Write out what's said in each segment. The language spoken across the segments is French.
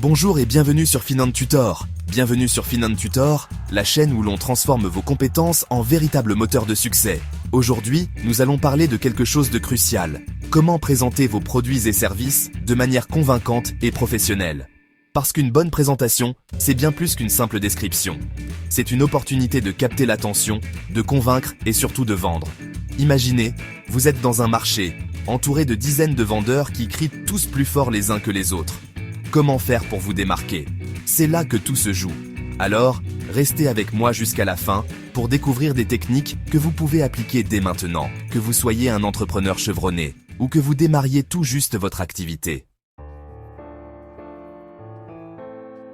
Bonjour et bienvenue sur Finance Tutor. Bienvenue sur Finance Tutor, la chaîne où l'on transforme vos compétences en véritable moteur de succès. Aujourd'hui, nous allons parler de quelque chose de crucial. Comment présenter vos produits et services de manière convaincante et professionnelle. Parce qu'une bonne présentation, c'est bien plus qu'une simple description. C'est une opportunité de capter l'attention, de convaincre et surtout de vendre. Imaginez, vous êtes dans un marché, entouré de dizaines de vendeurs qui crient tous plus fort les uns que les autres. Comment faire pour vous démarquer? C'est là que tout se joue. Alors, restez avec moi jusqu'à la fin pour découvrir des techniques que vous pouvez appliquer dès maintenant, que vous soyez un entrepreneur chevronné ou que vous démarriez tout juste votre activité.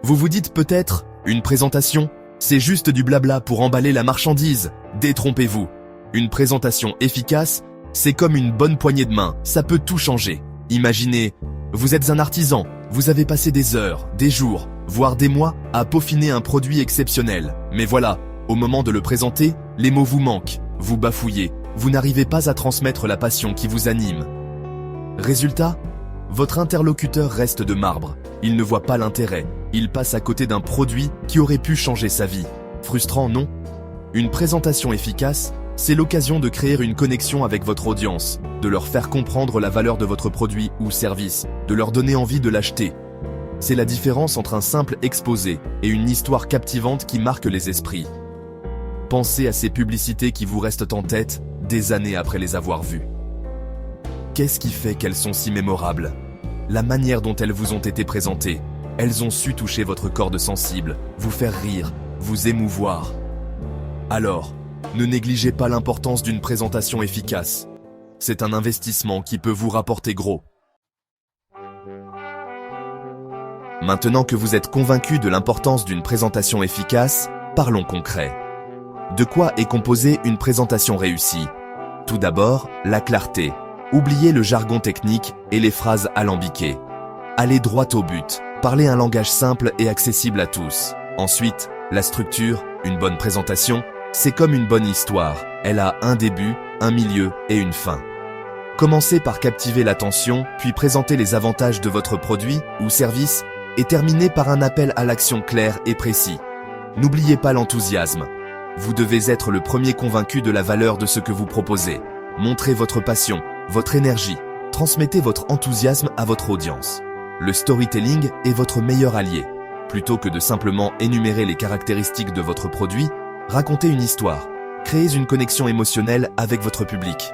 Vous vous dites peut-être, une présentation, c'est juste du blabla pour emballer la marchandise. Détrompez-vous. Une présentation efficace, c'est comme une bonne poignée de main, ça peut tout changer. Imaginez, vous êtes un artisan, vous avez passé des heures, des jours, voire des mois à peaufiner un produit exceptionnel. Mais voilà, au moment de le présenter, les mots vous manquent, vous bafouillez, vous n'arrivez pas à transmettre la passion qui vous anime. Résultat, votre interlocuteur reste de marbre, il ne voit pas l'intérêt, il passe à côté d'un produit qui aurait pu changer sa vie. Frustrant, non? Une présentation efficace, c'est l'occasion de créer une connexion avec votre audience, de leur faire comprendre la valeur de votre produit ou service, de leur donner envie de l'acheter. C'est la différence entre un simple exposé et une histoire captivante qui marque les esprits. Pensez à ces publicités qui vous restent en tête des années après les avoir vues. Qu'est-ce qui fait qu'elles sont si mémorables? La manière dont elles vous ont été présentées. Elles ont su toucher votre corde sensible, vous faire rire, vous émouvoir. Alors, ne négligez pas l'importance d'une présentation efficace. C'est un investissement qui peut vous rapporter gros. Maintenant que vous êtes convaincu de l'importance d'une présentation efficace, parlons concret. De quoi est composée une présentation réussie? Tout d'abord, la clarté. Oubliez le jargon technique et les phrases alambiquées. Allez droit au but, parlez un langage simple et accessible à tous. Ensuite, la structure, une bonne présentation, c'est comme une bonne histoire. Elle a un début, un milieu et une fin. Commencez par captiver l'attention, puis présenter les avantages de votre produit ou service et terminez par un appel à l'action clair et précis. N'oubliez pas l'enthousiasme. Vous devez être le premier convaincu de la valeur de ce que vous proposez. Montrez votre passion, votre énergie. Transmettez votre enthousiasme à votre audience. Le storytelling est votre meilleur allié. Plutôt que de simplement énumérer les caractéristiques de votre produit, racontez une histoire. Créez une connexion émotionnelle avec votre public.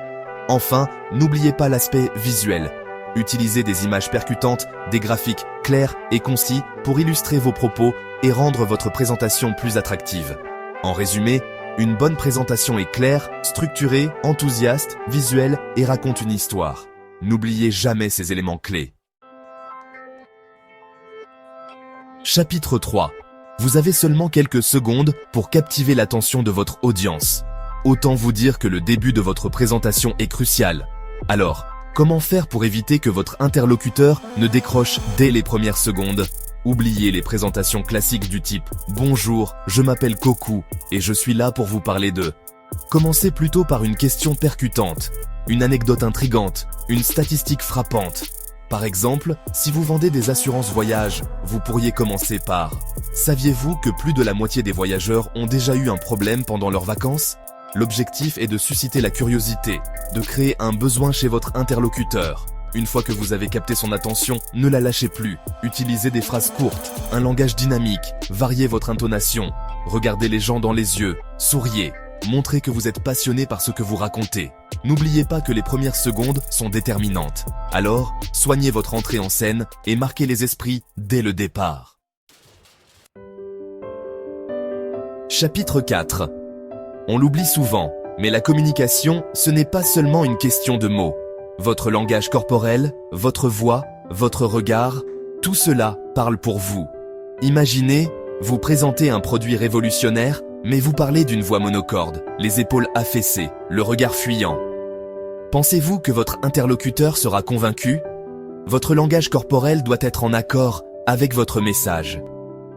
Enfin, n'oubliez pas l'aspect visuel. Utilisez des images percutantes, des graphiques clairs et concis pour illustrer vos propos et rendre votre présentation plus attractive. En résumé, une bonne présentation est claire, structurée, enthousiaste, visuelle et raconte une histoire. N'oubliez jamais ces éléments clés. Chapitre 3. Vous avez seulement quelques secondes pour captiver l'attention de votre audience. Autant vous dire que le début de votre présentation est crucial. Alors, comment faire pour éviter que votre interlocuteur ne décroche dès les premières secondes? Oubliez les présentations classiques du type « Bonjour, je m'appelle Coco et je suis là pour vous parler de… » Commencez plutôt par une question percutante, une anecdote intrigante, une statistique frappante. Par exemple, si vous vendez des assurances voyage, vous pourriez commencer par « Saviez-vous que plus de la moitié des voyageurs ont déjà eu un problème pendant leurs vacances ?» L'objectif est de susciter la curiosité, de créer un besoin chez votre interlocuteur. Une fois que vous avez capté son attention, ne la lâchez plus. Utilisez des phrases courtes, un langage dynamique, variez votre intonation. Regardez les gens dans les yeux, souriez. Montrez que vous êtes passionné par ce que vous racontez. N'oubliez pas que les premières secondes sont déterminantes. Alors, soignez votre entrée en scène et marquez les esprits dès le départ. Chapitre 4. On l'oublie souvent, mais la communication, ce n'est pas seulement une question de mots. Votre langage corporel, votre voix, votre regard, tout cela parle pour vous. Imaginez, vous présentez un produit révolutionnaire, mais vous parlez d'une voix monocorde, les épaules affaissées, le regard fuyant. Pensez-vous que votre interlocuteur sera convaincu? Votre langage corporel doit être en accord avec votre message.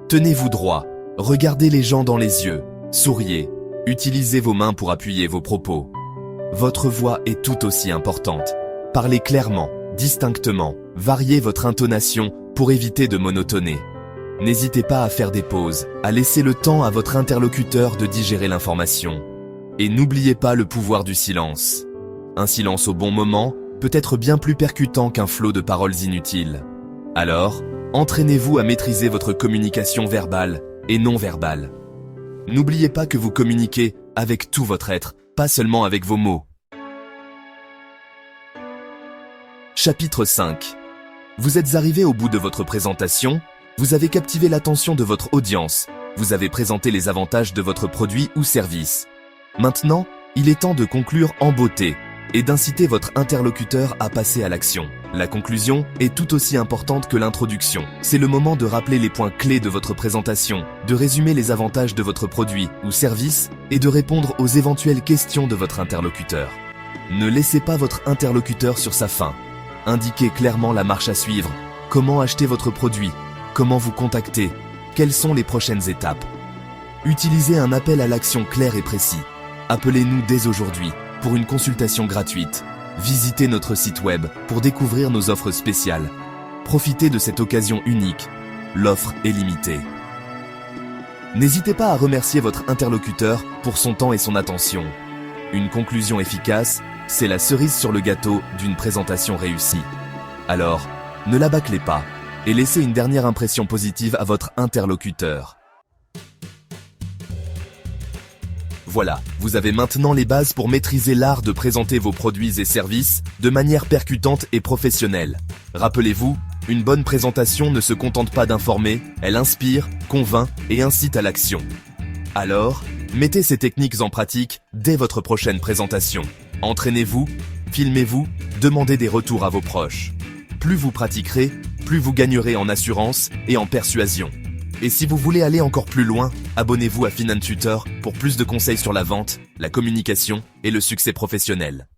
Tenez-vous droit, regardez les gens dans les yeux, souriez, utilisez vos mains pour appuyer vos propos. Votre voix est tout aussi importante. Parlez clairement, distinctement, variez votre intonation Pour éviter de monotoner, n'hésitez pas à faire des pauses, à laisser le temps à votre interlocuteur de digérer l'information. Et n'oubliez pas le pouvoir du silence. Un silence au bon moment peut être bien plus percutant qu'un flot de paroles inutiles. Alors, entraînez-vous à maîtriser votre communication verbale et non verbale. N'oubliez pas que vous communiquez avec tout votre être, pas seulement avec vos mots. Chapitre 5. Vous êtes arrivé au bout de votre présentation, vous avez captivé l'attention de votre audience, vous avez présenté les avantages de votre produit ou service. Maintenant, il est temps de conclure en beauté et d'inciter votre interlocuteur à passer à l'action. La conclusion est tout aussi importante que l'introduction. C'est le moment de rappeler les points clés de votre présentation, de résumer les avantages de votre produit ou service et de répondre aux éventuelles questions de votre interlocuteur. Ne laissez pas votre interlocuteur sur sa faim. Indiquez clairement la marche à suivre, comment acheter votre produit, comment vous contacter, quelles sont les prochaines étapes. Utilisez un appel à l'action clair et précis. Appelez-nous dès aujourd'hui pour une consultation gratuite. Visitez notre site web pour découvrir nos offres spéciales. Profitez de cette occasion unique. L'offre est limitée. N'hésitez pas à remercier votre interlocuteur pour son temps et son attention. Une conclusion efficace, c'est la cerise sur le gâteau d'une présentation réussie. Alors, ne la bâclez pas et laissez une dernière impression positive à votre interlocuteur. Voilà, vous avez maintenant les bases pour maîtriser l'art de présenter vos produits et services de manière percutante et professionnelle. Rappelez-vous, une bonne présentation ne se contente pas d'informer, elle inspire, convainc et incite à l'action. Alors, mettez ces techniques en pratique dès votre prochaine présentation. Entraînez-vous, filmez-vous, demandez des retours à vos proches. Plus vous pratiquerez, plus vous gagnerez en assurance et en persuasion. Et si vous voulez aller encore plus loin, abonnez-vous à Finan Tutor pour plus de conseils sur la vente, la communication et le succès professionnel.